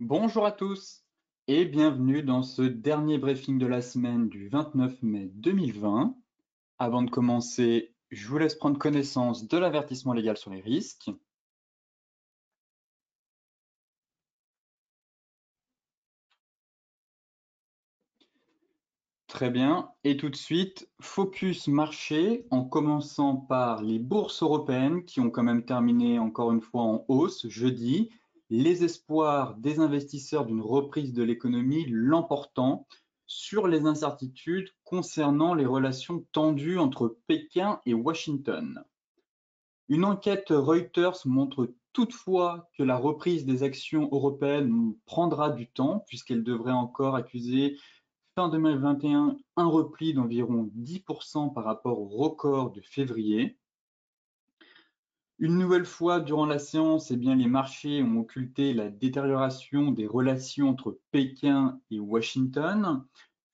Bonjour à tous et bienvenue dans ce dernier briefing de la semaine du 29 mai 2020. Avant de commencer, je vous laisse prendre connaissance de l'avertissement légal sur les risques. Très bien. Et tout de suite, focus marché en commençant par les bourses européennes qui ont quand même terminé encore une fois en hausse jeudi. Les espoirs des investisseurs d'une reprise de l'économie l'emportant sur les incertitudes concernant les relations tendues entre Pékin et Washington. Une enquête Reuters montre toutefois que la reprise des actions européennes prendra du temps puisqu'elle devrait encore accuser fin 2021 un repli d'environ 10% par rapport au record de février. Une nouvelle fois durant la séance, les marchés ont occulté la détérioration des relations entre Pékin et Washington,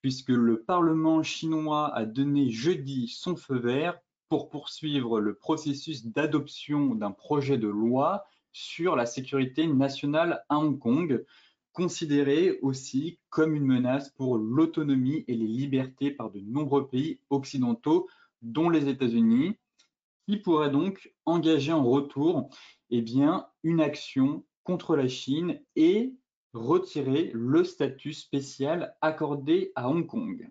puisque le Parlement chinois a donné jeudi son feu vert pour poursuivre le processus d'adoption d'un projet de loi sur la sécurité nationale à Hong Kong, considéré aussi comme une menace pour l'autonomie et les libertés par de nombreux pays occidentaux, dont les États-Unis, qui pourrait donc engager en retour une action contre la Chine et retirer le statut spécial accordé à Hong Kong.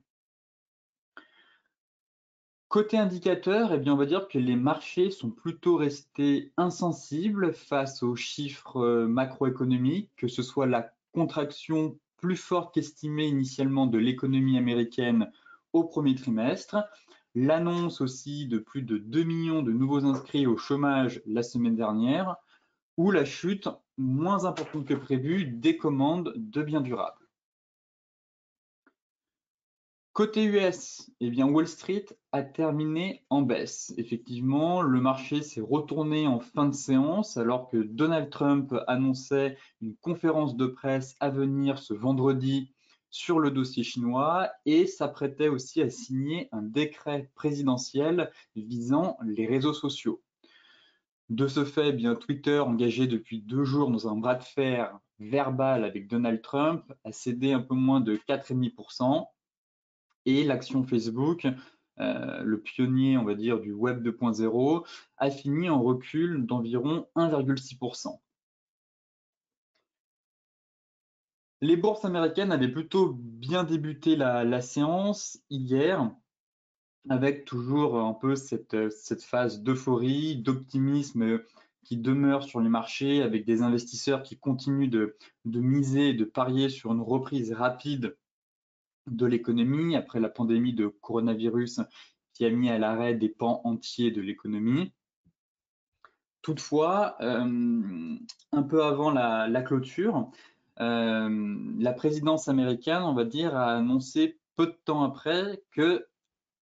Côté indicateur, on va dire que les marchés sont plutôt restés insensibles face aux chiffres macroéconomiques, que ce soit la contraction plus forte qu'estimée initialement de l'économie américaine au premier trimestre, l'annonce aussi de plus de 2 millions de nouveaux inscrits au chômage la semaine dernière, ou la chute moins importante que prévu des commandes de biens durables. Côté US, Wall Street a terminé en baisse. Effectivement, le marché s'est retourné en fin de séance alors que Donald Trump annonçait une conférence de presse à venir ce vendredi sur le dossier chinois et s'apprêtait aussi à signer un décret présidentiel visant les réseaux sociaux. De ce fait, Twitter, engagé depuis 2 jours dans un bras de fer verbal avec Donald Trump, a cédé un peu moins de 4,5%. Et l'action Facebook, le pionnier, on va dire, du Web 2.0, a fini en recul d'environ 1,6%. Les bourses américaines avaient plutôt bien débuté la séance hier, avec toujours un peu cette phase d'euphorie, d'optimisme qui demeure sur les marchés, avec des investisseurs qui continuent de miser, de parier sur une reprise rapide de l'économie après la pandémie de coronavirus qui a mis à l'arrêt des pans entiers de l'économie. Toutefois, un peu avant la clôture, la présidence américaine, on va dire, a annoncé peu de temps après que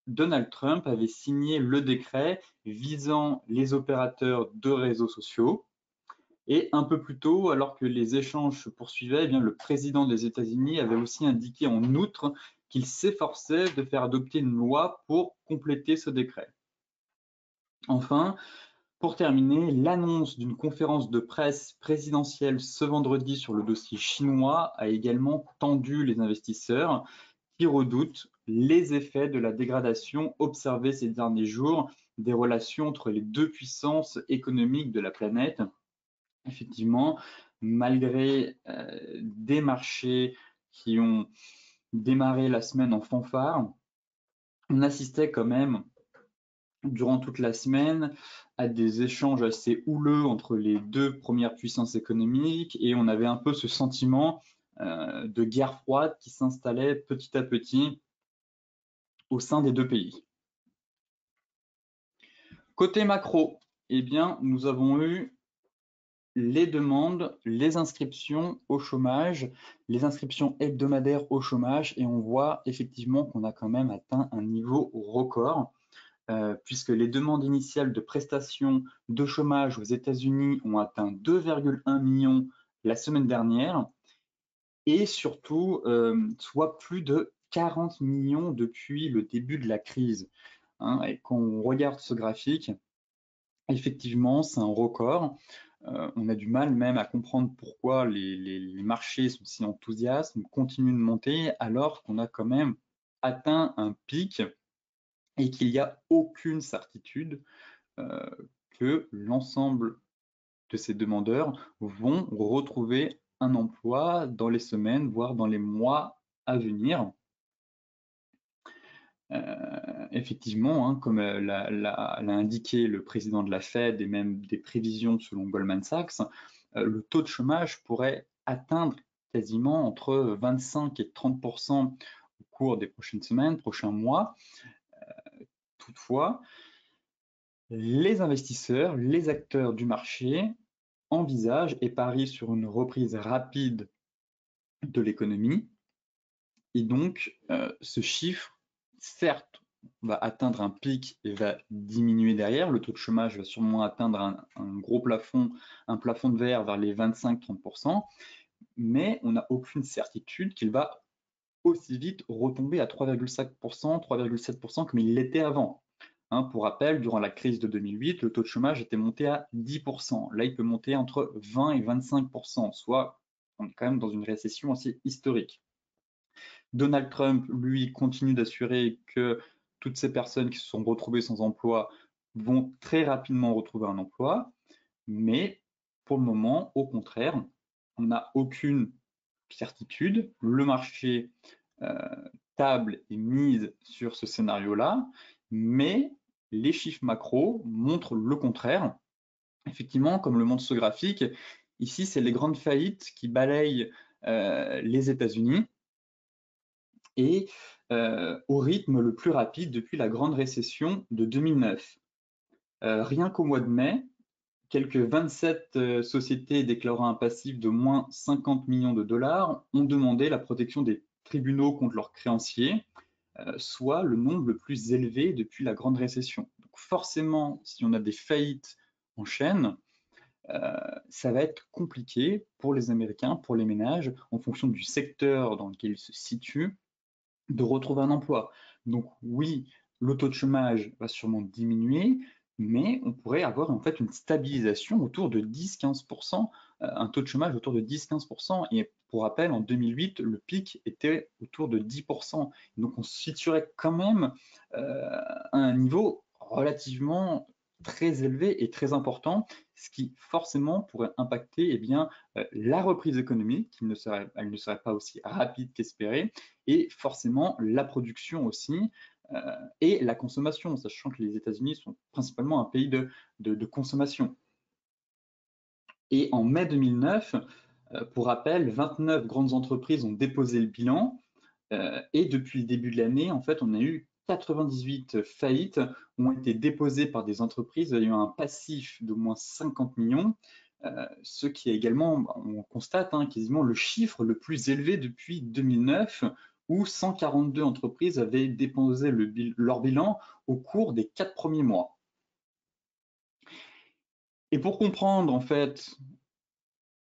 Donald Trump avait signé le décret visant les opérateurs de réseaux sociaux. Et un peu plus tôt, alors que les échanges se poursuivaient, le président des États-Unis avait aussi indiqué en outre qu'il s'efforçait de faire adopter une loi pour compléter ce décret. Enfin, pour terminer, l'annonce d'une conférence de presse présidentielle ce vendredi sur le dossier chinois a également tendu les investisseurs qui redoutent les effets de la dégradation observée ces derniers jours des relations entre les deux puissances économiques de la planète. Effectivement, malgré des marchés qui ont démarré la semaine en fanfare, on assistait quand même durant toute la semaine à des échanges assez houleux entre les deux premières puissances économiques et on avait un peu ce sentiment de guerre froide qui s'installait petit à petit au sein des deux pays. Côté macro, nous avons eu les demandes, les inscriptions au chômage, les inscriptions hebdomadaires au chômage, et on voit effectivement qu'on a quand même atteint un niveau record, puisque les demandes initiales de prestations de chômage aux États-Unis ont atteint 2,1 millions la semaine dernière, et surtout, soit plus de 40 millions depuis le début de la crise. Et quand on regarde ce graphique, effectivement, c'est un record. On a du mal même à comprendre pourquoi les marchés sont si enthousiastes, continuent de monter, alors qu'on a quand même atteint un pic et qu'il n'y a aucune certitude que l'ensemble de ces demandeurs vont retrouver un emploi dans les semaines, voire dans les mois à venir. Effectivement, hein, comme l'a indiqué le président de la Fed et même des prévisions selon Goldman Sachs, le taux de chômage pourrait atteindre quasiment entre 25 et 30% au cours des prochaines semaines, prochains mois. Toutefois, les investisseurs, les acteurs du marché envisagent et parient sur une reprise rapide de l'économie. Et donc, ce chiffre, certes, va atteindre un pic et va diminuer derrière. Le taux de chômage va sûrement atteindre un gros plafond, un plafond de verre vers les 25-30%, mais on n'a aucune certitude qu'il va aussi vite retomber à 3,5%, 3,7% comme il l'était avant. Hein, pour rappel, durant la crise de 2008, le taux de chômage était monté à 10%. Là, il peut monter entre 20 et 25%, soit on est quand même dans une récession assez historique. Donald Trump, lui, continue d'assurer que toutes ces personnes qui se sont retrouvées sans emploi vont très rapidement retrouver un emploi, mais pour le moment, au contraire, on n'a aucune certitude. Le marché table et mise sur ce scénario-là, mais les chiffres macro montrent le contraire. Effectivement, comme le montre ce graphique, ici, c'est les grandes faillites qui balayent les États-Unis et au rythme le plus rapide depuis la grande récession de 2009. Rien qu'au mois de mai, quelques 27 sociétés déclarant un passif de moins 50 millions de dollars ont demandé la protection des tribunaux contre leurs créanciers, soit le nombre le plus élevé depuis la grande récession. Donc forcément, si on a des faillites en chaîne, ça va être compliqué pour les Américains, pour les ménages, en fonction du secteur dans lequel ils se situent, de retrouver un emploi. Donc oui, le taux de chômage va sûrement diminuer, mais on pourrait avoir en fait une stabilisation autour de 10-15%, un taux de chômage autour de 10-15%. Et pour rappel, en 2008, le pic était autour de 10%. Donc on se situerait quand même à un niveau relativement très élevé et très important, ce qui forcément pourrait impacter bien, la reprise économique, elle ne serait pas aussi rapide qu'espéré, et forcément la production aussi, et la consommation, sachant que les États-Unis sont principalement un pays de consommation. Et en mai 2009, pour rappel, 29 grandes entreprises ont déposé le bilan, et depuis le début de l'année, en fait, on a eu 98 faillites ont été déposées par des entreprises ayant un passif d'au moins 50 millions, ce qui est également, on constate, hein, quasiment le chiffre le plus élevé depuis 2009, où 142 entreprises avaient déposé leur bilan au cours des 4 premiers mois. Et pour comprendre, en fait,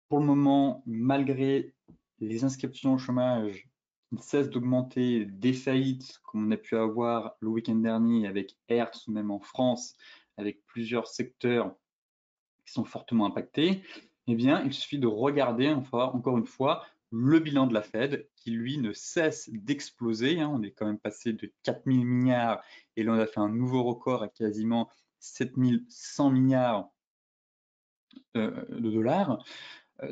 pour le moment, malgré les inscriptions au chômage qui ne cessent d'augmenter, des faillites comme on a pu avoir le week-end dernier avec Hertz ou même en France, avec plusieurs secteurs qui sont fortement impactés, eh bien, il suffit de regarder encore une fois le bilan de la Fed qui, lui, ne cesse d'exploser. On est quand même passé de 4 000 milliards et là, on a fait un nouveau record à quasiment 7 100 milliards de dollars.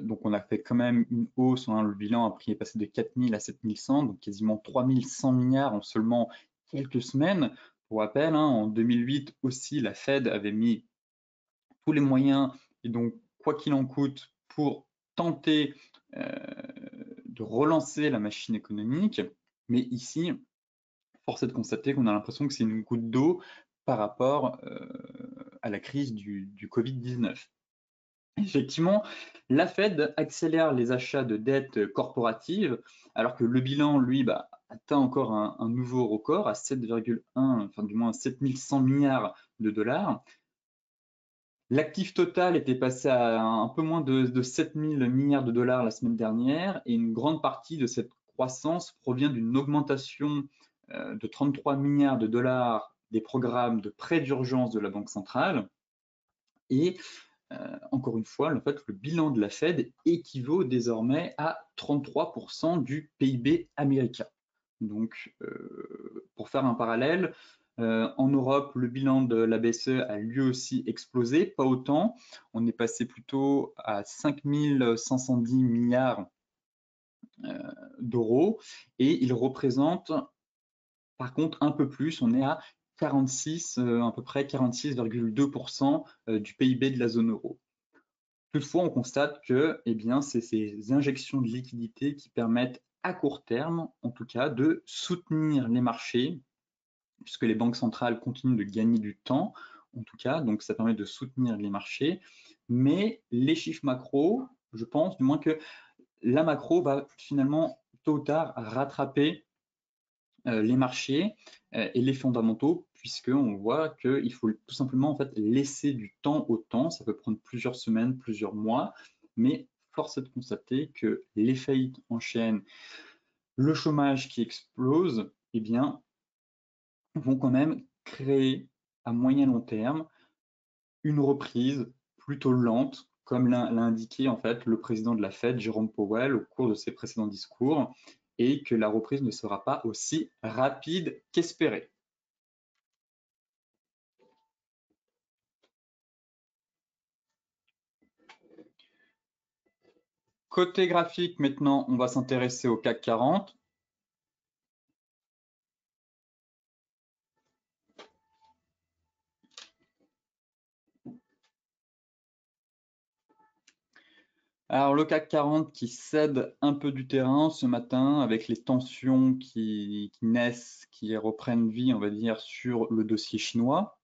Donc, on a fait quand même une hausse. Le bilan est passé de 4 000 à 7 100, donc quasiment 3 100 milliards en seulement quelques semaines. Pour rappel, en 2008 aussi, la Fed avait mis tous les moyens, et donc quoi qu'il en coûte, pour tenter de relancer la machine économique. Mais ici, force est de constater qu'on a l'impression que c'est une goutte d'eau par rapport à la crise du Covid-19. Effectivement, la Fed accélère les achats de dettes corporatives, alors que le bilan, lui, atteint encore un nouveau record à 7,1, enfin du moins 7 100 milliards de dollars. L'actif total était passé à un peu moins de 7 000 milliards de dollars la semaine dernière, et une grande partie de cette croissance provient d'une augmentation de 33 milliards de dollars des programmes de prêts d'urgence de la Banque centrale, et encore une fois, en fait, le bilan de la Fed équivaut désormais à 33% du PIB américain. Donc, pour faire un parallèle, en Europe, le bilan de la BCE a lui aussi explosé, pas autant. On est passé plutôt à 5 510 milliards d'euros et il représente par contre un peu plus, on est à 46, à peu près 46,2% du PIB de la zone euro. Toutefois, on constate que eh bien, c'est ces injections de liquidités qui permettent à court terme, en tout cas, de soutenir les marchés, puisque les banques centrales continuent de gagner du temps, en tout cas, donc ça permet de soutenir les marchés. Mais les chiffres macro, je pense du moins que la macro va finalement tôt ou tard rattraper les marchés et les fondamentaux, puisqu'on voit qu'il faut tout simplement en fait laisser du temps au temps. Ça peut prendre plusieurs semaines, plusieurs mois, mais force est de constater que les faillites enchaînent, le chômage qui explose, eh bien, vont quand même créer à moyen long terme une reprise plutôt lente, comme l'a indiqué en fait le président de la Fed, Jérôme Powell, au cours de ses précédents discours, et que la reprise ne sera pas aussi rapide qu'espéré. Côté graphique, maintenant, on va s'intéresser au CAC 40. Alors, le CAC 40 qui cède un peu du terrain ce matin avec les tensions qui naissent, qui reprennent vie, on va dire, sur le dossier chinois.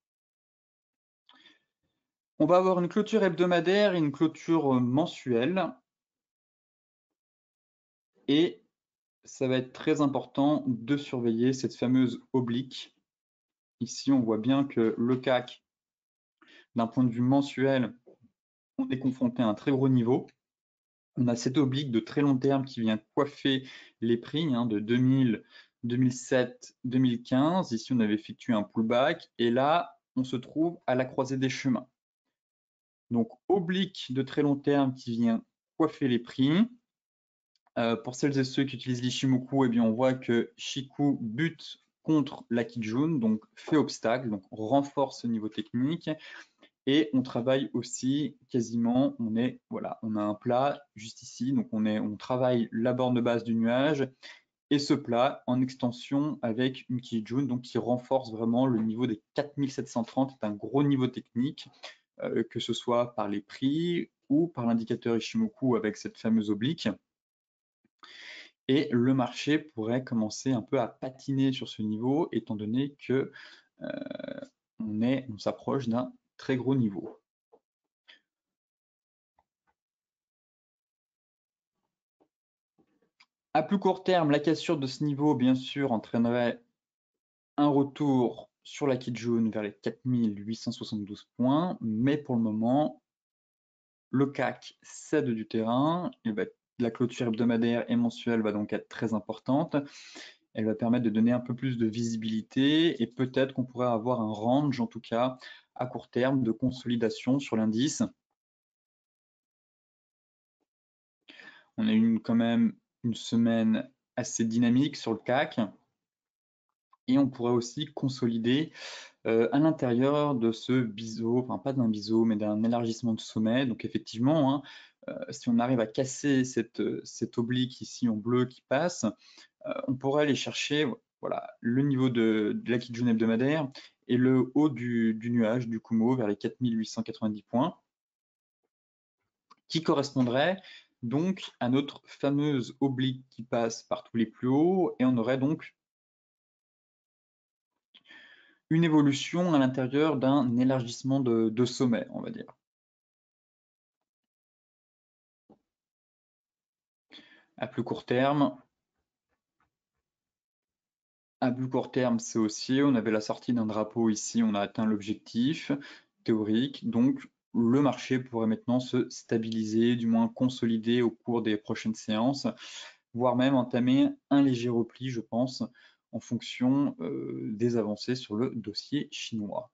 On va avoir une clôture hebdomadaire et une clôture mensuelle. Et ça va être très important de surveiller cette fameuse oblique. Ici, on voit bien que le CAC, d'un point de vue mensuel, on est confronté à un très gros niveau. On a cette oblique de très long terme qui vient coiffer les prix de 2000, 2007, 2015. Ici, on avait effectué un pullback et là, on se trouve à la croisée des chemins. Donc, oblique de très long terme qui vient coiffer les prix. Pour celles et ceux qui utilisent l'Ishimoku, eh bien, on voit que Shiku bute contre la Kijun, donc fait obstacle, donc renforce ce niveau technique. Et on travaille aussi quasiment, on a un plat juste ici, donc on travaille la borne de base du nuage et ce plat en extension avec une Kijun, donc qui renforce vraiment le niveau des 4730, c'est un gros niveau technique, que ce soit par les prix ou par l'indicateur Ishimoku avec cette fameuse oblique. Et le marché pourrait commencer un peu à patiner sur ce niveau, étant donné que on s'approche d'un très gros niveau. À plus court terme, la cassure de ce niveau, bien sûr, entraînerait un retour sur la Kijun vers les 4872 points, mais pour le moment, le CAC cède du terrain. La clôture hebdomadaire et mensuelle va donc être très importante. Elle va permettre de donner un peu plus de visibilité et peut-être qu'on pourrait avoir un range, en tout cas à court terme, de consolidation sur l'indice. On a eu quand même une semaine assez dynamique sur le CAC et on pourrait aussi consolider à l'intérieur de ce biseau, enfin pas d'un biseau, mais d'un élargissement de sommet. Donc effectivement, si on arrive à casser cette oblique ici en bleu qui passe, on pourrait aller chercher voilà, le niveau de la Kijun hebdomadaire et le haut du nuage, du Kumo, vers les 4890 points, qui correspondrait donc à notre fameuse oblique qui passe par tous les plus hauts, et on aurait donc une évolution à l'intérieur d'un élargissement de sommet, on va dire. À plus court terme, c'est haussier. On avait la sortie d'un drapeau ici, on a atteint l'objectif théorique. Donc, le marché pourrait maintenant se stabiliser, du moins consolider au cours des prochaines séances, voire même entamer un léger repli, je pense, en fonction des avancées sur le dossier chinois.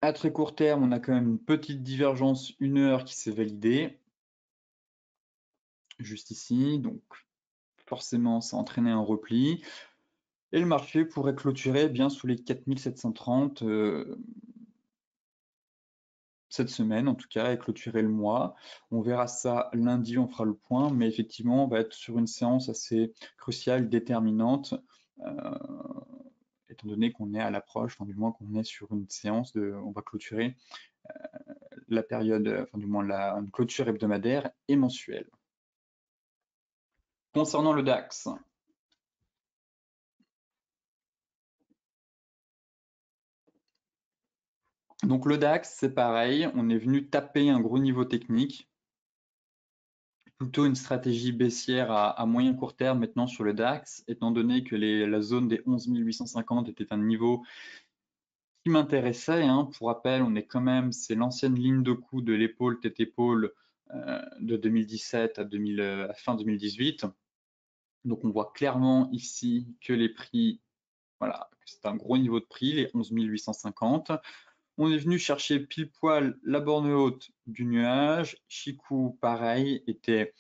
À très court terme, on a quand même une petite divergence 1 heure qui s'est validée, juste ici, donc forcément ça a entraîné un repli. Et le marché pourrait clôturer bien sous les 4730 cette semaine en tout cas et clôturer le mois. On verra ça lundi, on fera le point, mais effectivement on va être sur une séance assez cruciale, déterminante, étant donné qu'on est à l'approche, enfin du moins qu'on est sur une séance on va clôturer la période, enfin du moins une clôture hebdomadaire et mensuelle. Concernant le DAX, donc le DAX c'est pareil, on est venu taper un gros niveau technique, plutôt une stratégie baissière à moyen court terme maintenant sur le DAX, étant donné que la zone des 11 850 était un niveau qui m'intéressait. Hein. Pour rappel, on est quand même, c'est l'ancienne ligne de coup de l'épaule tête-épaule de 2017 à fin 2018. Donc on voit clairement ici que les prix, voilà, c'est un gros niveau de prix, les 11 850. On est venu chercher pile poil la borne haute du nuage. Chikou, pareil, était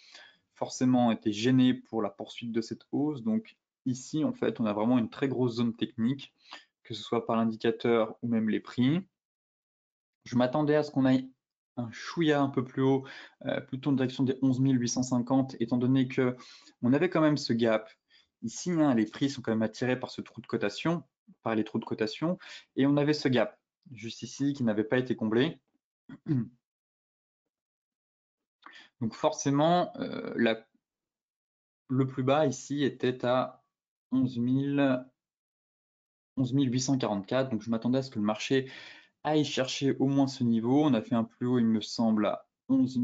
gêné pour la poursuite de cette hausse. Donc ici, en fait, on a vraiment une très grosse zone technique, que ce soit par l'indicateur ou même les prix. Je m'attendais à ce qu'on aille un chouïa un peu plus haut, plutôt en direction des 11 850, étant donné que on avait quand même ce gap. Ici, hein, les prix sont quand même attirés par ce trou de cotation, par les trous de cotation, et on avait ce gap juste ici qui n'avait pas été comblé. Donc forcément, le plus bas ici était à 11 844, donc je m'attendais à ce que le marché aille chercher au moins ce niveau. On a fait un plus haut, il me semble, à 11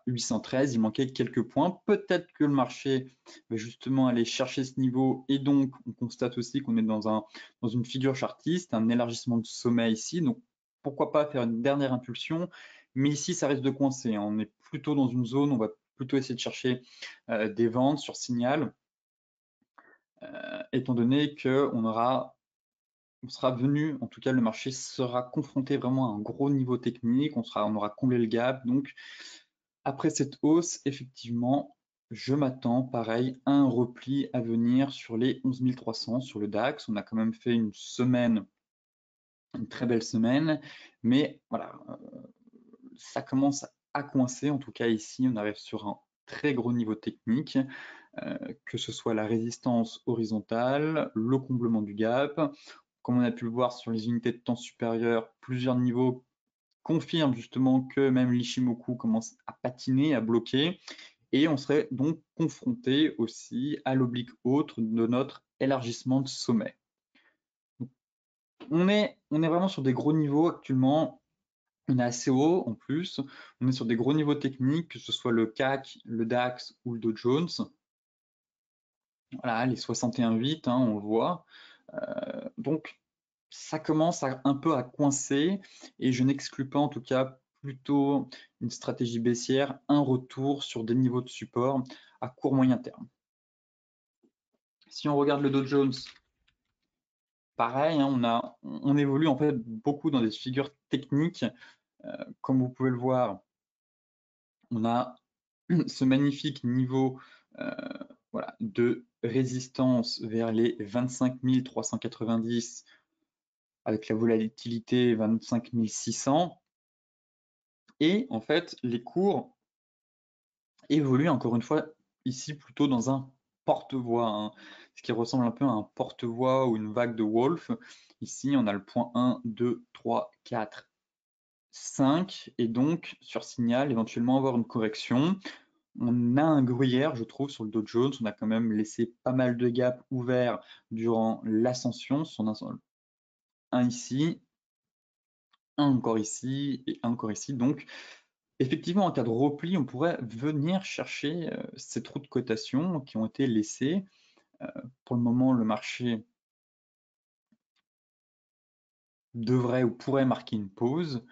813, il manquait quelques points. Peut-être que le marché va justement aller chercher ce niveau, et donc on constate aussi qu'on est dans une figure chartiste, un élargissement de sommet ici, donc pourquoi pas faire une dernière impulsion, mais ici ça risque de coincer, hein. On est plutôt dans une zone, on va plutôt essayer de chercher des ventes sur signal, étant donné qu'on sera venu, en tout cas le marché sera confronté vraiment à un gros niveau technique, on aura comblé le gap, donc après cette hausse, effectivement, je m'attends, pareil, à un repli à venir sur les 11 300 sur le DAX. On a quand même fait une semaine, une très belle semaine, mais voilà, ça commence à coincer. En tout cas, ici, on arrive sur un très gros niveau technique, que ce soit la résistance horizontale, le comblement du gap. Comme on a pu le voir sur les unités de temps supérieures, plusieurs niveaux confirment justement que même l'Ishimoku commence à patiner, à bloquer, et on serait donc confronté aussi à l'oblique haute de notre élargissement de sommet. On est vraiment sur des gros niveaux actuellement, on est assez haut en plus, on est sur des gros niveaux techniques, que ce soit le CAC, le DAX ou le Dow Jones. Voilà, les 61,8, hein, on le voit. Donc ça commence un peu à coincer, et je n'exclus pas en tout cas plutôt une stratégie baissière, un retour sur des niveaux de support à court moyen terme. Si on regarde le Dow Jones, pareil, hein, on évolue en fait beaucoup dans des figures techniques. Comme vous pouvez le voir, on a ce magnifique niveau voilà, de résistance vers les 25 390 avec la volatilité 25 600. Et en fait, les cours évoluent encore une fois ici plutôt dans un porte-voix, hein, ce qui ressemble un peu à un porte-voix ou une vague de Wolf. Ici, on a le point 1, 2, 3, 4, 5, et donc sur signal, éventuellement avoir une correction. On a un gruyère, je trouve, sur le Dow Jones. On a quand même laissé pas mal de gaps ouverts durant l'ascension. Un ici, un encore ici et un encore ici. Donc, effectivement, en cas de repli, on pourrait venir chercher ces trous de cotation qui ont été laissés. Pour le moment, le marché devrait ou pourrait marquer une pause.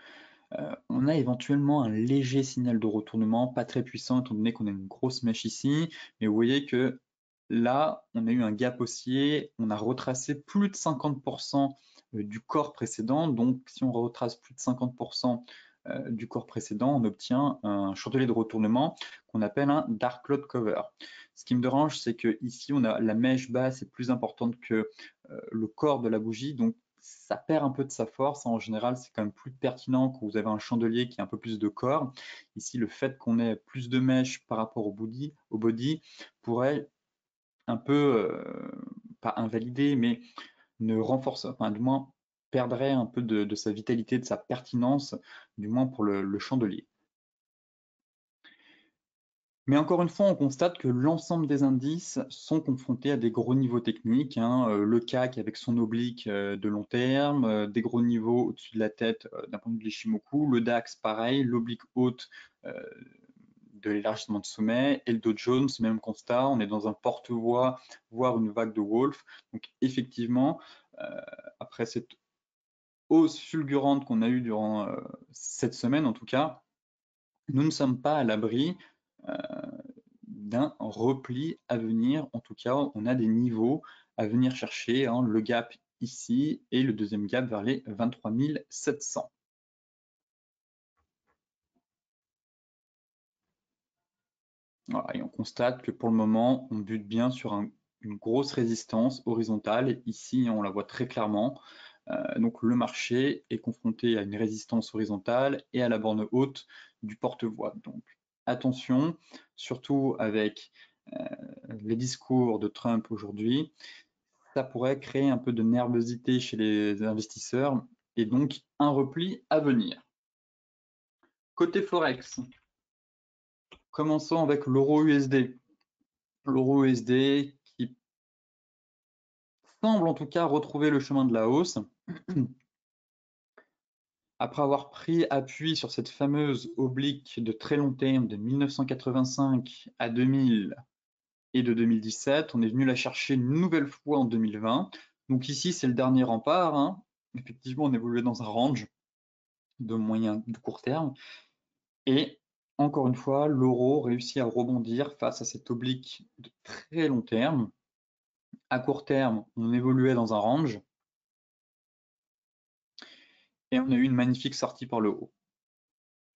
On a éventuellement un léger signal de retournement, pas très puissant étant donné qu'on a une grosse mèche ici, mais vous voyez que là, on a eu un gap haussier, on a retracé plus de 50% du corps précédent. Donc, si on retrace plus de 50% du corps précédent, on obtient un chandelier de retournement qu'on appelle un dark cloud cover. Ce qui me dérange, c'est que ici, on a la mèche basse est plus importante que le corps de la bougie, donc ça perd un peu de sa force. En général, c'est quand même plus pertinent quand vous avez un chandelier qui a un peu plus de corps. Ici, le fait qu'on ait plus de mèches par rapport au body pourrait un peu, pas invalider, mais ne renforce, enfin du moins perdrait un peu de sa vitalité, de sa pertinence, du moins pour le chandelier. Mais encore une fois, on constate que l'ensemble des indices sont confrontés à des gros niveaux techniques, hein, le CAC avec son oblique de long terme, des gros niveaux au-dessus de la tête d'un point de vue de l'Ishimoku, le DAX pareil, l'oblique haute de l'élargissement de sommet, et le Dow Jones, même constat, on est dans un porte-voix, voire une vague de Wolf. Donc effectivement, après cette hausse fulgurante qu'on a eue durant cette semaine, en tout cas, nous ne sommes pas à l'abri d'un repli à venir. En tout cas, on a des niveaux à venir chercher, hein, le gap ici et le deuxième gap vers les 23 700. Voilà, et on constate que pour le moment, on bute bien sur une grosse résistance horizontale. Ici, on la voit très clairement. Donc le marché est confronté à une résistance horizontale et à la borne haute du porte-voix. Donc attention, surtout avec les discours de Trump aujourd'hui, ça pourrait créer un peu de nervosité chez les investisseurs et donc un repli à venir. Côté Forex, commençons avec l'euro USD. L'euro USD qui semble en tout cas retrouver le chemin de la hausse. Après avoir pris appui sur cette fameuse oblique de très long terme de 1985 à 2000 et de 2017, on est venu la chercher une nouvelle fois en 2020. Donc ici, c'est le dernier rempart, hein. Effectivement, on évoluait dans un range de moyen, de court terme. Et encore une fois, l'euro réussit à rebondir face à cette oblique de très long terme. À court terme, on évoluait dans un range. Et on a eu une magnifique sortie par le haut.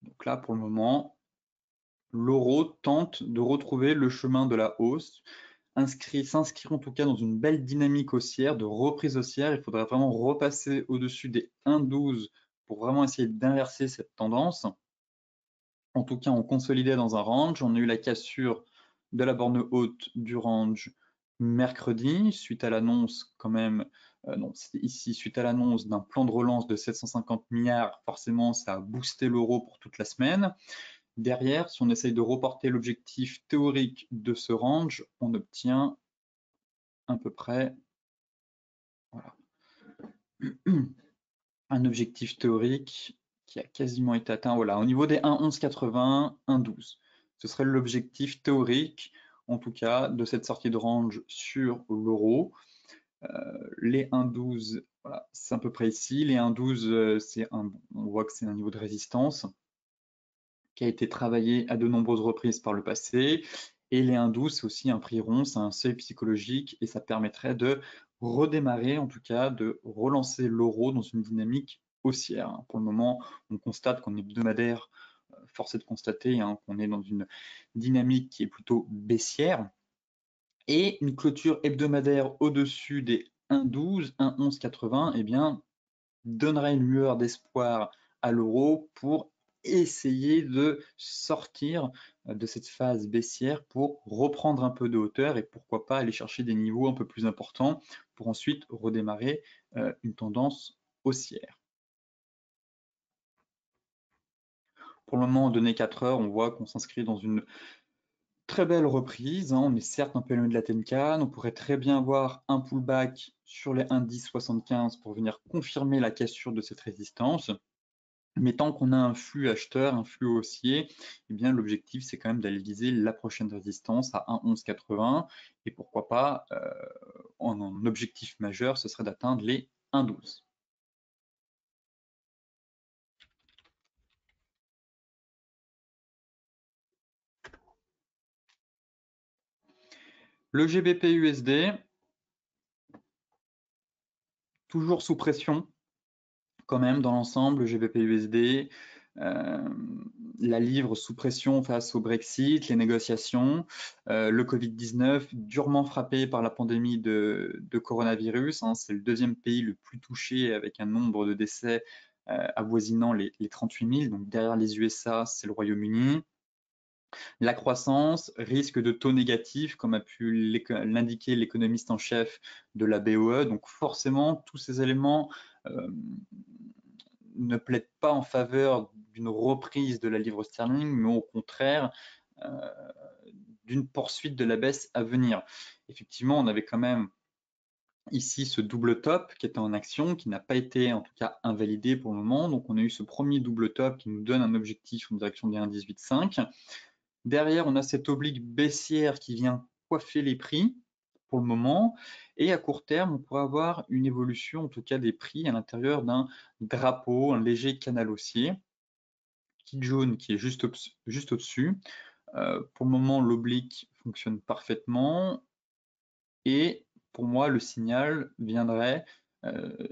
Donc là, pour le moment, l'euro tente de retrouver le chemin de la hausse, s'inscrit en tout cas dans une belle dynamique haussière, de reprise haussière. Il faudrait vraiment repasser au-dessus des 1,12 pour vraiment essayer d'inverser cette tendance. En tout cas, on consolidait dans un range. On a eu la cassure de la borne haute du range mercredi, suite à l'annonce quand même, non, c'était ici, suite à l'annonce d'un plan de relance de 750 milliards, forcément, ça a boosté l'euro pour toute la semaine. Derrière, si on essaye de reporter l'objectif théorique de ce range, on obtient à peu près voilà, un objectif théorique qui a quasiment été atteint. Voilà, au niveau des 1,1180, 1,12. Ce serait l'objectif théorique, en tout cas, de cette sortie de range sur l'euro. Les 1,12, voilà, c'est à peu près ici. Les 1,12, on voit que c'est un niveau de résistance qui a été travaillé à de nombreuses reprises par le passé. Et les 1,12, c'est aussi un prix rond, c'est un seuil psychologique et ça permettrait de redémarrer, en tout cas, de relancer l'euro dans une dynamique haussière. Pour le moment, on constate qu'on est hebdomadaire, force est de constater hein, qu'on est dans une dynamique qui est plutôt baissière et une clôture hebdomadaire au-dessus des 1,12, 1,1180, eh bien, donnerait une lueur d'espoir à l'euro pour essayer de sortir de cette phase baissière pour reprendre un peu de hauteur et pourquoi pas aller chercher des niveaux un peu plus importants pour ensuite redémarrer une tendance haussière. Pour le moment, en données 4 heures, on voit qu'on s'inscrit dans une très belle reprise, hein. On est certes un peu éloigné de la Tenkan, on pourrait très bien avoir un pullback sur les indices 75 pour venir confirmer la cassure de cette résistance. Mais tant qu'on a un flux acheteur, un flux haussier, eh bien l'objectif c'est quand même d'aller viser la prochaine résistance à 1,1180 et pourquoi pas en objectif majeur, ce serait d'atteindre les 1,12. Le GBP USD, toujours sous pression quand même dans l'ensemble, GBP-USD, la livre sous pression face au Brexit, les négociations, le Covid-19 durement frappé par la pandémie de coronavirus, hein, c'est le deuxième pays le plus touché avec un nombre de décès avoisinant les 38 000, donc derrière les USA, c'est le Royaume-Uni. La croissance, risque de taux négatif, comme a pu l'indiquer l'économiste en chef de la BOE. Donc forcément, tous ces éléments ne plaident pas en faveur d'une reprise de la livre sterling, mais au contraire d'une poursuite de la baisse à venir. Effectivement, on avait quand même ici ce double top qui était en action, qui n'a pas été en tout cas invalidé pour le moment. Donc on a eu ce premier double top qui nous donne un objectif en direction des 1,18,5. Derrière, on a cette oblique baissière qui vient coiffer les prix pour le moment. Et à court terme, on pourrait avoir une évolution, en tout cas des prix, à l'intérieur d'un drapeau, un léger canal haussier. Kijun qui est juste au-dessus. Pour le moment, l'oblique fonctionne parfaitement. Et pour moi, le signal viendrait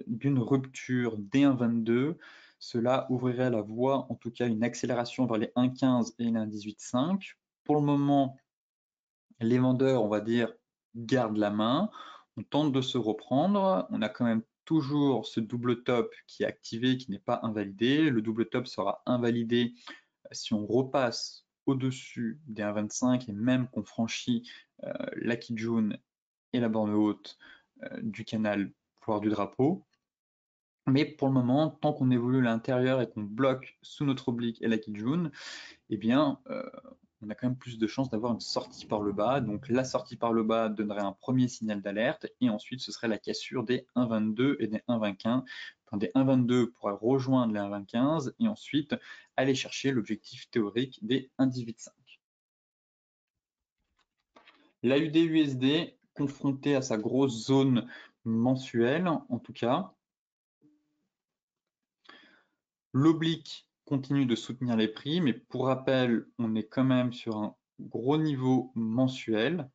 d'une rupture dès 1,22. Cela ouvrirait la voie, en tout cas une accélération vers les 1,15 et les 1,18,5. Pour le moment, les vendeurs, on va dire, gardent la main. On tente de se reprendre. On a quand même toujours ce double top qui est activé, qui n'est pas invalidé. Le double top sera invalidé si on repasse au-dessus des 1,25 et même qu'on franchit la Kijun et la borne haute du canal, voire du drapeau. Mais pour le moment, tant qu'on évolue à l'intérieur et qu'on bloque sous notre oblique et la Kijun, eh bien, on a quand même plus de chances d'avoir une sortie par le bas. Donc la sortie par le bas donnerait un premier signal d'alerte et ensuite ce serait la cassure des 1,22 et des 1,21. Enfin, des 1,22 pourrait rejoindre les 1,15 et ensuite aller chercher l'objectif théorique des 1,18,5. L'AUD-USD confronté à sa grosse zone mensuelle, en tout cas. L'oblique continue de soutenir les prix, mais pour rappel, on est quand même sur un gros niveau mensuel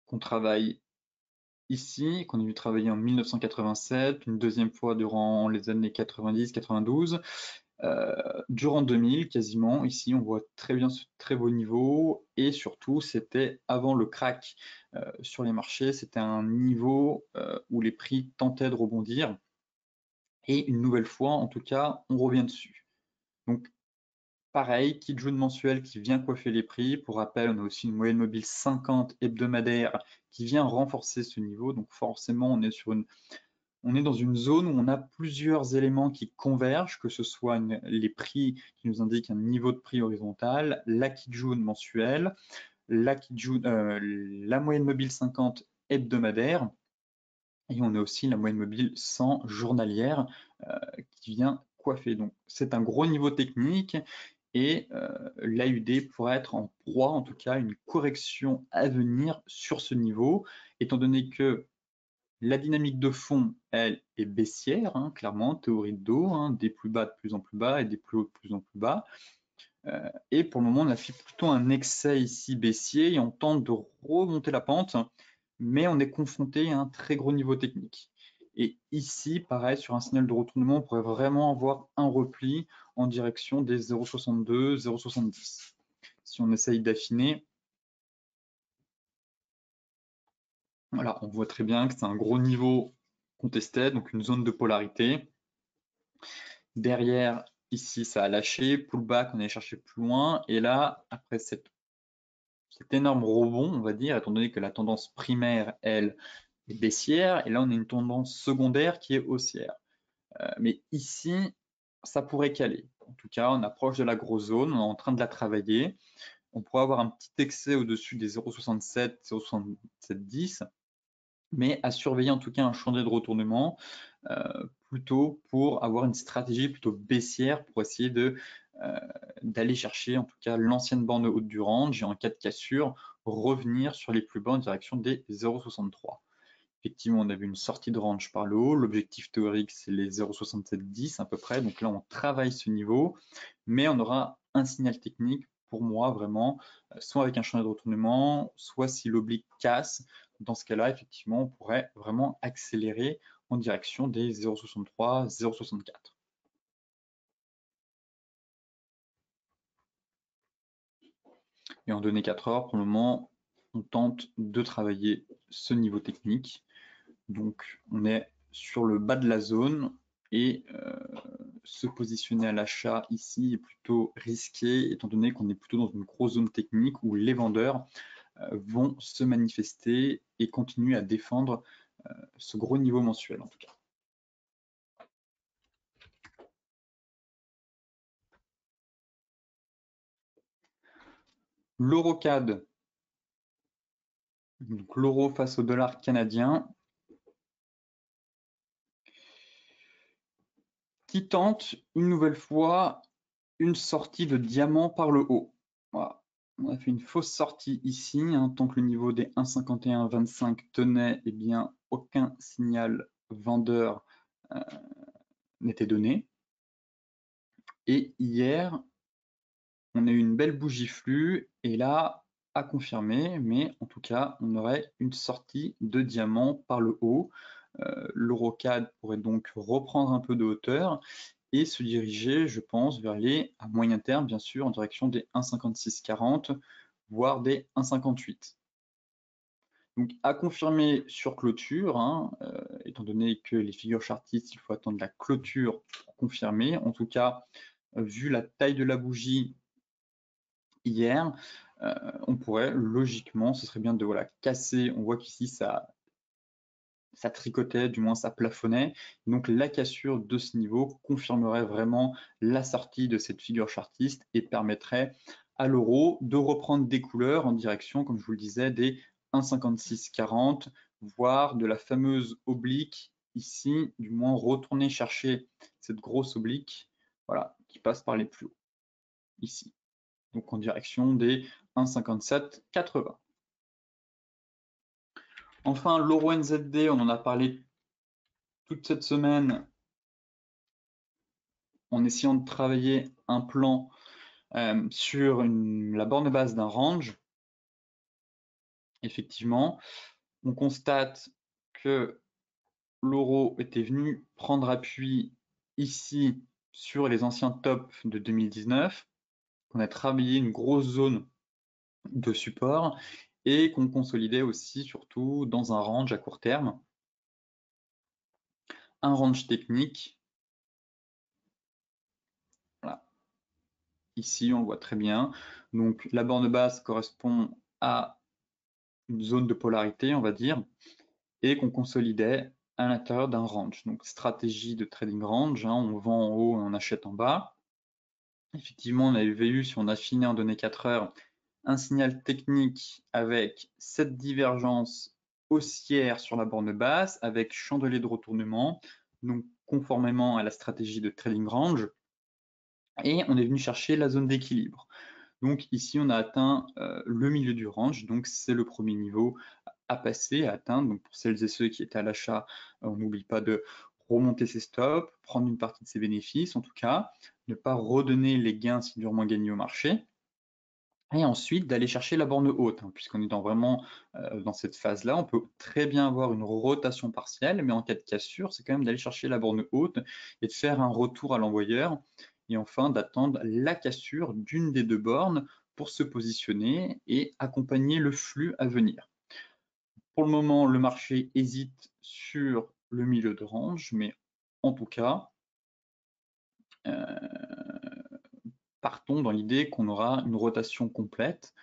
qu'on travaille ici, qu'on a vu travailler en 1987, une deuxième fois durant les années 90-92, durant 2000 quasiment. Ici, on voit très bien ce très beau niveau et surtout, c'était avant le crack sur les marchés. C'était un niveau où les prix tentaient de rebondir et une nouvelle fois, en tout cas, on revient dessus. Donc, pareil, Kijun mensuel qui vient coiffer les prix. Pour rappel, on a aussi une moyenne mobile 50 hebdomadaire qui vient renforcer ce niveau. Donc forcément, on est dans une zone où on a plusieurs éléments qui convergent, que ce soit les prix qui nous indiquent un niveau de prix horizontal, la Kijun mensuelle, la moyenne mobile 50 hebdomadaire, et on a aussi la moyenne mobile 100 journalière qui vient coiffer. Donc c'est un gros niveau technique et l'AUD pourrait être en proie, en tout cas, à une correction à venir sur ce niveau, étant donné que la dynamique de fond, elle, est baissière, hein, clairement, théorie de dos, hein, des plus bas de plus en plus bas et des plus hauts de plus en plus bas. Et pour le moment, on a fait plutôt un excès ici baissier et on tente de remonter la pente, mais on est confronté à un très gros niveau technique. Et ici, pareil, sur un signal de retournement, on pourrait vraiment avoir un repli en direction des 0,62, 0,70. Si on essaye d'affiner, voilà, on voit très bien que c'est un gros niveau contesté, donc une zone de polarité. Derrière, ici, ça a lâché, pullback, on est cherché plus loin. Et là, après cet énorme rebond, on va dire, étant donné que la tendance primaire, elle, est baissière, et là, on a une tendance secondaire qui est haussière. Mais ici, ça pourrait caler. En tout cas, on approche de la grosse zone, on est en train de la travailler. On pourrait avoir un petit excès au-dessus des 0,67, 0,6710, mais à surveiller en tout cas un chantier de retournement plutôt pour avoir une stratégie plutôt baissière pour essayer d'aller chercher en tout cas l'ancienne borne haute du range et en cas de cassure revenir sur les plus bas en direction des 0,63. Effectivement, on a vu une sortie de range par le haut. L'objectif théorique, c'est les 0,6710 à peu près. Donc là, on travaille ce niveau, mais on aura un signal technique pour moi vraiment, soit avec un chantier de retournement, soit si l'oblique casse. Dans ce cas-là, effectivement, on pourrait vraiment accélérer en direction des 0,63, 0,64. Et en données 4 heures, pour le moment, on tente de travailler ce niveau technique. Donc, on est sur le bas de la zone et se positionner à l'achat ici est plutôt risqué, étant donné qu'on est plutôt dans une grosse zone technique où les vendeurs vont se manifester et continuer à défendre ce gros niveau mensuel en tout cas. L'euro-CAD, donc l'euro face au dollar canadien, qui tente une nouvelle fois une sortie de diamant par le haut. Voilà. On a fait une fausse sortie ici, hein, tant que le niveau des 1,5125 tenait, eh bien, aucun signal vendeur n'était donné. Et hier, on a eu une belle bougie flux, et là, à confirmer, mais en tout cas, on aurait une sortie de diamant par le haut. L'euro-CAD pourrait donc reprendre un peu de hauteur et se diriger, je pense, vers les, à moyen terme, bien sûr, en direction des 1,5640, voire des 1,58. Donc, à confirmer sur clôture, hein, étant donné que les figures chartistes, il faut attendre la clôture pour confirmer. En tout cas, vu la taille de la bougie hier, on pourrait logiquement, ce serait bien de voilà, casser. On voit qu'ici, ça tricotait, du moins ça plafonnait. Donc la cassure de ce niveau confirmerait vraiment la sortie de cette figure chartiste et permettrait à l'euro de reprendre des couleurs en direction, comme je vous le disais, des 1,5640, voire de la fameuse oblique ici, du moins retourner chercher cette grosse oblique, voilà, qui passe par les plus hauts, ici. Donc en direction des 1,5780. Enfin, l'euro NZD, on en a parlé toute cette semaine en essayant de travailler un plan sur la borne basse d'un range. Effectivement, on constate que l'euro était venu prendre appui ici sur les anciens tops de 2019, qu'on a travaillé une grosse zone de support et qu'on consolidait aussi surtout dans un range à court terme. Un range technique. Voilà. Ici, on le voit très bien. Donc, la borne basse correspond à une zone de polarité, on va dire, et qu'on consolidait à l'intérieur d'un range. Donc, stratégie de trading range, hein, on vend en haut et on achète en bas. Effectivement, on avait eu, si on affinait en données 4 heures, un signal technique avec cette divergence haussière sur la borne basse, avec chandelier de retournement, donc conformément à la stratégie de trading range. Et on est venu chercher la zone d'équilibre. Donc ici, on a atteint le milieu du range, donc c'est le premier niveau à passer, à atteindre. Donc pour celles et ceux qui étaient à l'achat, on n'oublie pas de remonter ses stops, prendre une partie de ses bénéfices, en tout cas, ne pas redonner les gains si durement gagnés au marché. Et ensuite, d'aller chercher la borne haute, hein, puisqu'on est vraiment dans cette phase-là. On peut très bien avoir une rotation partielle, mais en cas de cassure, c'est quand même d'aller chercher la borne haute et de faire un retour à l'envoyeur. Et enfin, d'attendre la cassure d'une des deux bornes pour se positionner et accompagner le flux à venir. Pour le moment, le marché hésite sur le milieu de range, mais en tout cas, partons dans l'idée qu'on aura une rotation complète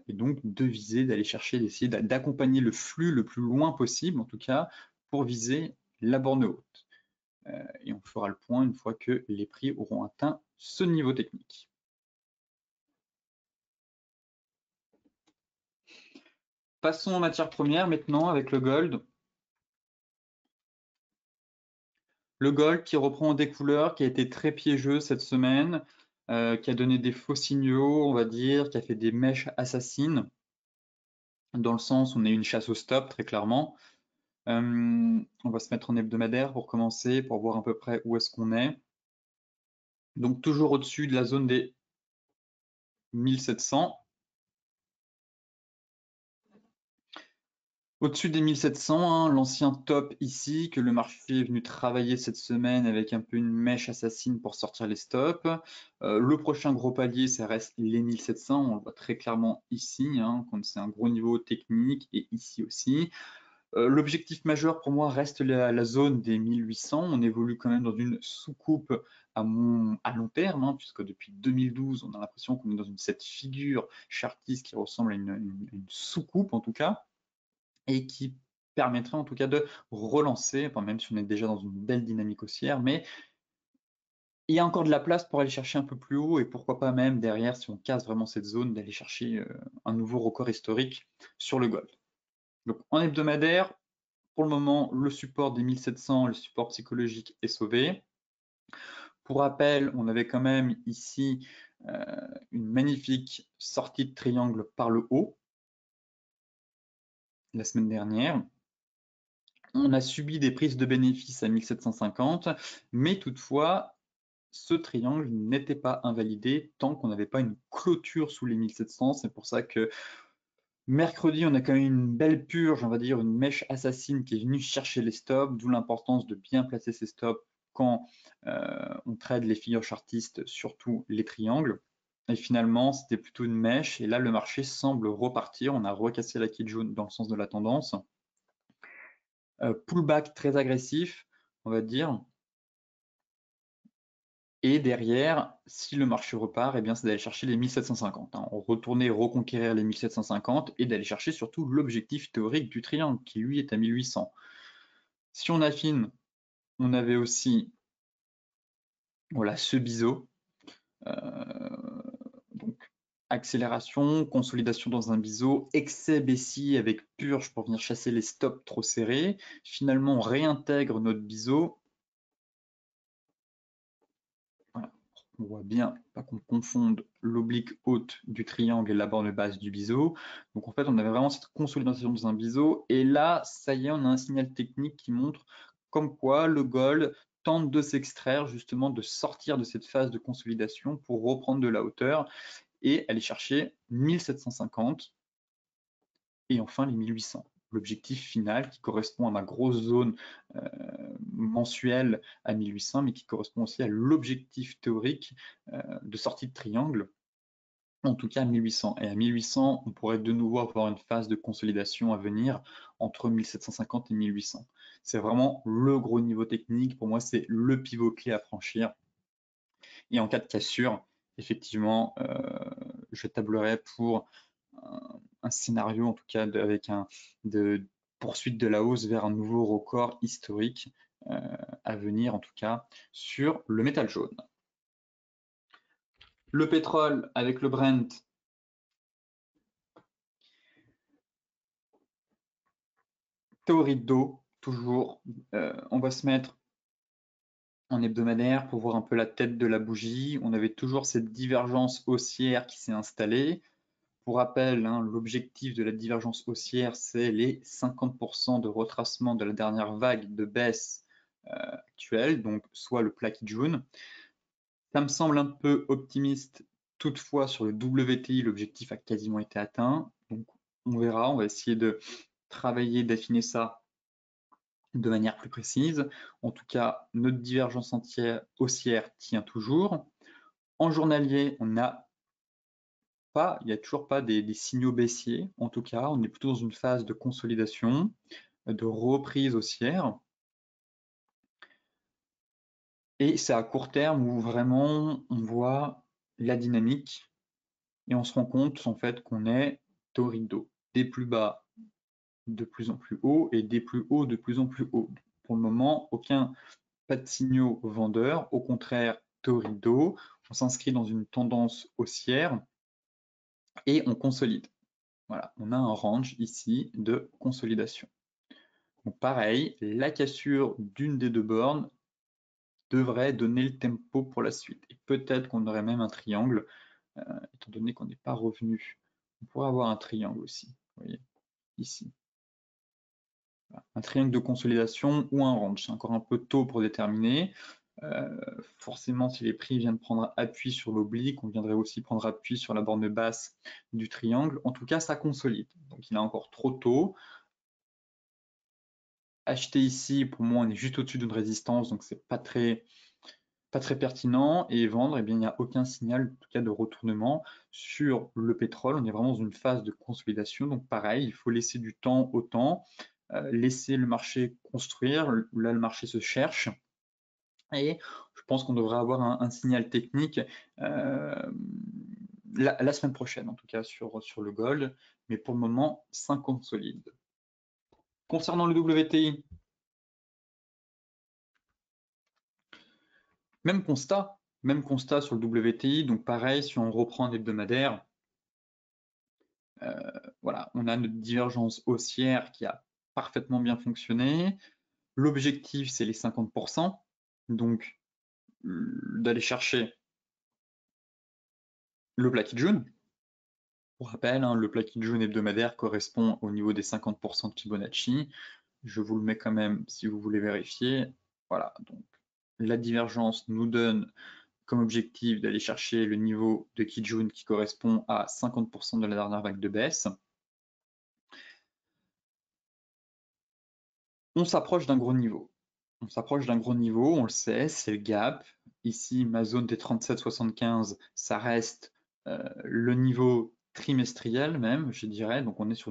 et donc de viser, d'aller chercher, d'essayer d'accompagner le flux le plus loin possible, en tout cas, pour viser la borne haute. Et on fera le point une fois que les prix auront atteint ce niveau technique. Passons aux matières premières maintenant avec le gold. Le gold qui reprend des couleurs, qui a été très piégeux cette semaine, qui a donné des faux signaux, on va dire, qui a fait des mèches assassines, dans le sens où on a eu une chasse au stop, très clairement. On va se mettre en hebdomadaire pour commencer, pour voir à peu près où est-ce qu'on est. Donc toujours au-dessus de la zone des 1700. Au-dessus des 1700, hein, l'ancien top ici, que le marché est venu travailler cette semaine avec un peu une mèche assassine pour sortir les stops. Le prochain gros palier, ça reste les 1700, on le voit très clairement ici, hein, quand c'est un gros niveau technique, et ici aussi. L'objectif majeur pour moi reste la zone des 1800. On évolue quand même dans une sous-coupe à long terme, hein, puisque depuis 2012, on a l'impression qu'on est dans cette figure chartiste qui ressemble à une sous-coupe en tout cas, et qui permettrait en tout cas de relancer, enfin, même si on est déjà dans une belle dynamique haussière, mais il y a encore de la place pour aller chercher un peu plus haut, et pourquoi pas même derrière, si on casse vraiment cette zone, d'aller chercher un nouveau record historique sur le gold. Donc en hebdomadaire, pour le moment, le support des 1700, le support psychologique est sauvé. Pour rappel, on avait quand même ici une magnifique sortie de triangle par le haut la semaine dernière. On a subi des prises de bénéfices à 1750, mais toutefois, ce triangle n'était pas invalidé tant qu'on n'avait pas une clôture sous les 1700. C'est pour ça que mercredi, on a quand même une belle purge, on va dire une mèche assassine qui est venue chercher les stops, d'où l'importance de bien placer ses stops quand on trade les figures chartistes, surtout les triangles. Et finalement, c'était plutôt une mèche, et là, le marché semble repartir. On a recassé la Kijun dans le sens de la tendance. Pullback très agressif, on va dire. Et derrière, si le marché repart, eh bien, c'est d'aller chercher les 1750. Hein. Retourner reconquérir les 1750 et d'aller chercher surtout l'objectif théorique du triangle qui lui est à 1800. Si on affine, on avait aussi voilà, ce biseau. Donc, accélération, consolidation dans un biseau, excès baissier avec purge pour venir chasser les stops trop serrés. Finalement, on réintègre notre biseau. Voilà. On voit bien, pas qu'on confonde l'oblique haute du triangle et la borne basse du biseau. Donc en fait, on avait vraiment cette consolidation dans un biseau. Et là, ça y est, on a un signal technique qui montre comme quoi le gold tente de s'extraire, justement de sortir de cette phase de consolidation pour reprendre de la hauteur et aller chercher 1750 et enfin les 1800. L'objectif final qui correspond à ma grosse zone mensuelle à 1800, mais qui correspond aussi à l'objectif théorique de sortie de triangle, en tout cas à 1800. Et à 1800, on pourrait de nouveau avoir une phase de consolidation à venir entre 1750 et 1800. C'est vraiment le gros niveau technique. Pour moi, c'est le pivot clé à franchir. Et en cas de cassure, effectivement, je tablerai pour un scénario, en tout cas, avec de poursuite de la hausse vers un nouveau record historique à venir, en tout cas, sur le métal jaune. Le pétrole avec le Brent, théorie de dos, toujours. On va se mettre en hebdomadaire pour voir un peu la tête de la bougie. On avait toujours cette divergence haussière qui s'est installée. Pour rappel, hein, l'objectif de la divergence haussière, c'est les 50% de retracement de la dernière vague de baisse actuelle, donc soit le plat Kijun. Ça me semble un peu optimiste, toutefois sur le WTI, l'objectif a quasiment été atteint. Donc on verra, on va essayer de travailler, d'affiner ça de manière plus précise. En tout cas, notre divergence haussière tient toujours. En journalier, on n'a pas, il n'y a toujours pas des signaux baissiers. En tout cas, on est plutôt dans une phase de consolidation, de reprise haussière. Et c'est à court terme où vraiment on voit la dynamique et on se rend compte en fait qu'on est torrido, des plus bas de plus en plus haut et des plus hauts de plus en plus haut. Pour le moment, pas de signaux vendeurs, au contraire torrido, on s'inscrit dans une tendance haussière et on consolide. Voilà, on a un range ici de consolidation. Donc pareil, la cassure d'une des deux bornes devrait donner le tempo pour la suite. Et peut-être qu'on aurait même un triangle, étant donné qu'on n'est pas revenu. On pourrait avoir un triangle aussi, vous voyez, ici. Voilà. Un triangle de consolidation ou un range. C'est encore un peu tôt pour déterminer. Forcément, si les prix viennent prendre appui sur l'oblique, on viendrait aussi prendre appui sur la borne basse du triangle. En tout cas, ça consolide. Donc il est encore trop tôt. acheter ici, pour moi, on est juste au-dessus d'une résistance, donc c'est pas très pertinent. Et vendre, eh bien, il n'y a aucun signal, en tout cas, de retournement sur le pétrole. On est vraiment dans une phase de consolidation. Donc, pareil, il faut laisser du temps au temps, laisser le marché construire. Là, le marché se cherche. Et je pense qu'on devrait avoir un signal technique la semaine prochaine, en tout cas, sur le gold. Mais pour le moment, ça consolide. Concernant le WTI, même constat sur le WTI. Donc pareil, si on reprend un hebdomadaire, voilà, on a notre divergence haussière qui a parfaitement bien fonctionné. L'objectif, c'est les 50%, donc d'aller chercher le plaquis jaune. Pour rappel, hein, le plaquis jaune hebdomadaire correspond au niveau des 50% de Fibonacci. Je vous le mets quand même si vous voulez vérifier. Voilà, donc la divergence nous donne comme objectif d'aller chercher le niveau de Kijun qui correspond à 50% de la dernière vague de baisse. On s'approche d'un gros niveau. On s'approche d'un gros niveau, on le sait, c'est le gap. Ici, ma zone des 37,75, ça reste le niveau trimestriel même, je dirais. Donc on est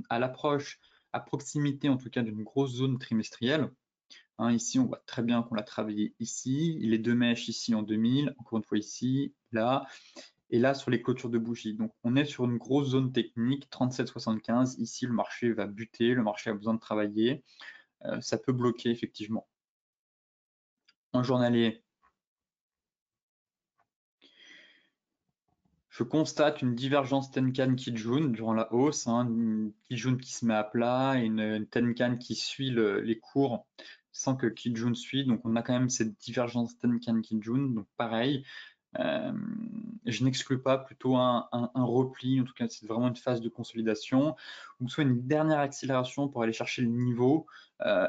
à l'approche, à proximité en tout cas d'une grosse zone trimestrielle. Hein, ici, on voit très bien qu'on l'a travaillé ici. Les deux mèches ici en 2000, encore une fois ici, là, et là sur les clôtures de bougies. Donc on est sur une grosse zone technique, 37,75. Ici, le marché va buter, le marché a besoin de travailler. Ça peut bloquer effectivement. En journalier, je constate une divergence Tenkan-Kijun durant la hausse, hein, une Kijun qui se met à plat et une Tenkan qui suit les cours sans que Kijun suit. Donc on a quand même cette divergence Tenkan-Kijun. Donc pareil, je n'exclus pas plutôt un repli, en tout cas c'est vraiment une phase de consolidation, ou soit une dernière accélération pour aller chercher le niveau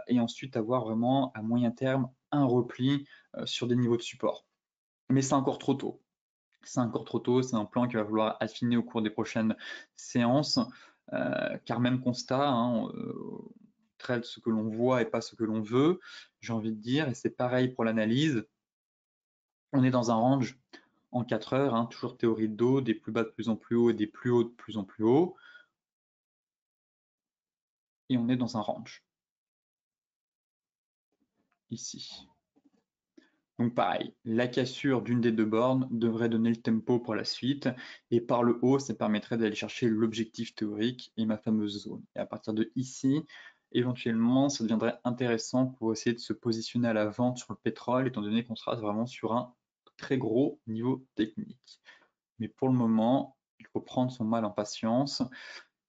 et ensuite avoir vraiment à moyen terme un repli sur des niveaux de support. Mais c'est encore trop tôt. C'est encore trop tôt, c'est un plan qu'il va falloir affiner au cours des prochaines séances, car même constat, hein, traite ce que l'on voit et pas ce que l'on veut, j'ai envie de dire, et c'est pareil pour l'analyse. On est dans un range en 4 heures, hein, toujours théorie de dos, des plus bas de plus en plus haut et des plus hauts de plus en plus haut. Et on est dans un range. Ici. Donc pareil, la cassure d'une des deux bornes devrait donner le tempo pour la suite. Et par le haut, ça permettrait d'aller chercher l'objectif théorique et ma fameuse zone. Et à partir de ici, éventuellement, ça deviendrait intéressant pour essayer de se positionner à la vente sur le pétrole, étant donné qu'on sera vraiment sur un très gros niveau technique. Mais pour le moment, il faut prendre son mal en patience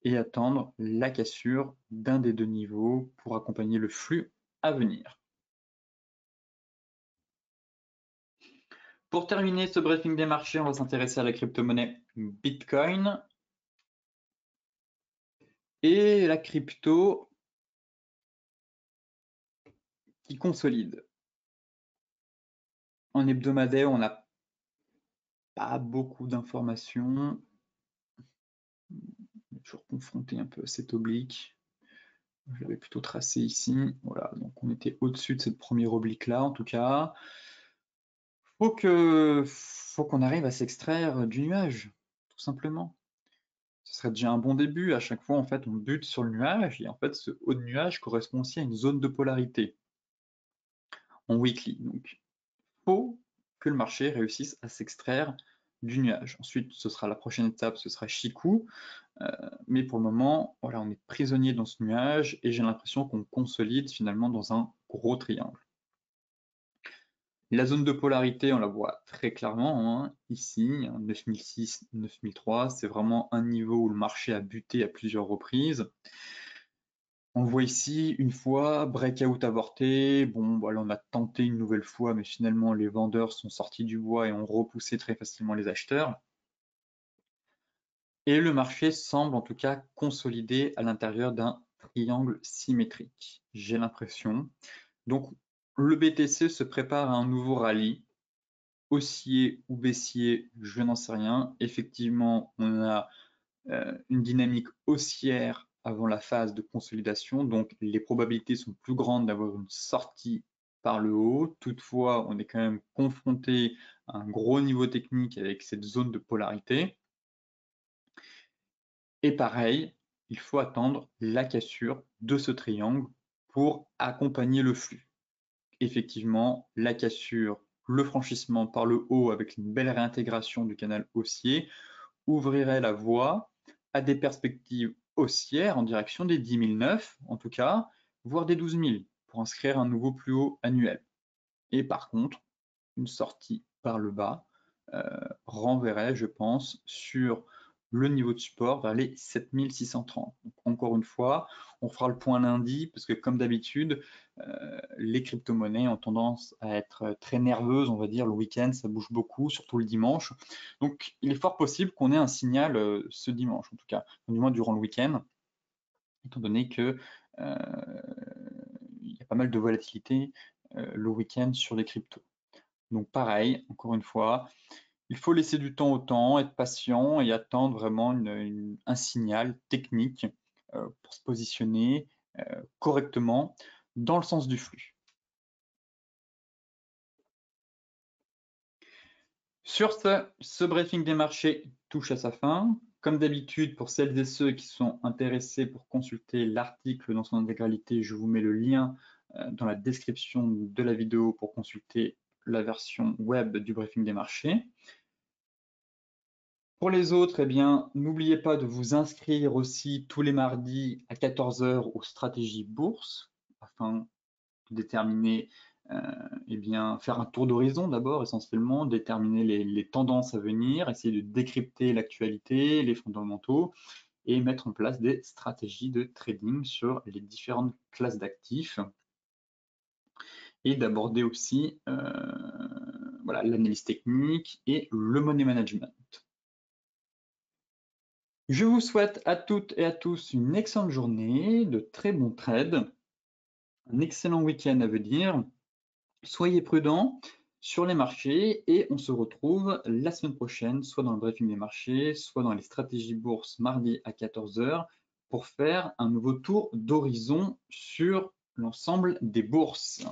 et attendre la cassure d'un des deux niveaux pour accompagner le flux à venir. Pour terminer ce briefing des marchés, on va s'intéresser à la crypto-monnaie Bitcoin et la crypto qui consolide. En hebdomadaire, on n'a pas beaucoup d'informations. On est toujours confronté un peu à cette oblique. Je l'avais plutôt tracé ici. Voilà, donc on était au-dessus de cette première oblique-là, en tout cas. Faut qu'on arrive à s'extraire du nuage, tout simplement. Ce serait déjà un bon début. À chaque fois, en fait, on bute sur le nuage, et en fait, ce haut de nuage correspond aussi à une zone de polarité en weekly. Donc, il faut que le marché réussisse à s'extraire du nuage. Ensuite, ce sera la prochaine étape, ce sera Chikou. Mais pour le moment, voilà, on est prisonnier dans ce nuage et j'ai l'impression qu'on consolide finalement dans un gros triangle. La zone de polarité, on la voit très clairement, hein, ici, 9006, 9003, c'est vraiment un niveau où le marché a buté à plusieurs reprises. On le voit ici, une fois, breakout avorté, bon, voilà, on a tenté une nouvelle fois, mais finalement les vendeurs sont sortis du bois et ont repoussé très facilement les acheteurs. Et le marché semble en tout cas consolider à l'intérieur d'un triangle symétrique, j'ai l'impression. Donc le BTC se prépare à un nouveau rallye, haussier ou baissier, je n'en sais rien. Effectivement, on a une dynamique haussière avant la phase de consolidation, donc les probabilités sont plus grandes d'avoir une sortie par le haut. Toutefois, on est quand même confronté à un gros niveau technique avec cette zone de polarité. Et pareil, il faut attendre la cassure de ce triangle pour accompagner le flux. Effectivement, la cassure, le franchissement par le haut avec une belle réintégration du canal haussier ouvrirait la voie à des perspectives haussières en direction des 10 009, en tout cas, voire des 12 000 pour inscrire un nouveau plus haut annuel. Et par contre, une sortie par le bas renverrait, je pense, sur le niveau de support vers les 7630. Donc, encore une fois, on fera le point lundi parce que comme d'habitude, les crypto-monnaies ont tendance à être très nerveuses, on va dire, le week-end, ça bouge beaucoup, surtout le dimanche. Donc, il est fort possible qu'on ait un signal ce dimanche, en tout cas, du moins durant le week-end, étant donné que il y a pas mal de volatilité le week-end sur les cryptos. Donc pareil, encore une fois, il faut laisser du temps au temps, être patient et attendre vraiment un signal technique pour se positionner correctement dans le sens du flux. Sur ce briefing des marchés touche à sa fin. Comme d'habitude, pour celles et ceux qui sont intéressés pour consulter l'article dans son intégralité, je vous mets le lien dans la description de la vidéo pour consulter la version web du briefing des marchés. Pour les autres, eh bien, n'oubliez pas de vous inscrire aussi tous les mardis à 14 h aux stratégies bourse afin de déterminer, eh bien, faire un tour d'horizon d'abord essentiellement, déterminer les tendances à venir, essayer de décrypter l'actualité, les fondamentaux et mettre en place des stratégies de trading sur les différentes classes d'actifs et d'aborder aussi voilà, l'analyse technique et le money management. Je vous souhaite à toutes et à tous une excellente journée, de très bons trades, un excellent week-end à venir. Soyez prudents sur les marchés et on se retrouve la semaine prochaine, soit dans le briefing des marchés, soit dans les stratégies bourse mardi à 14 h pour faire un nouveau tour d'horizon sur l'ensemble des bourses.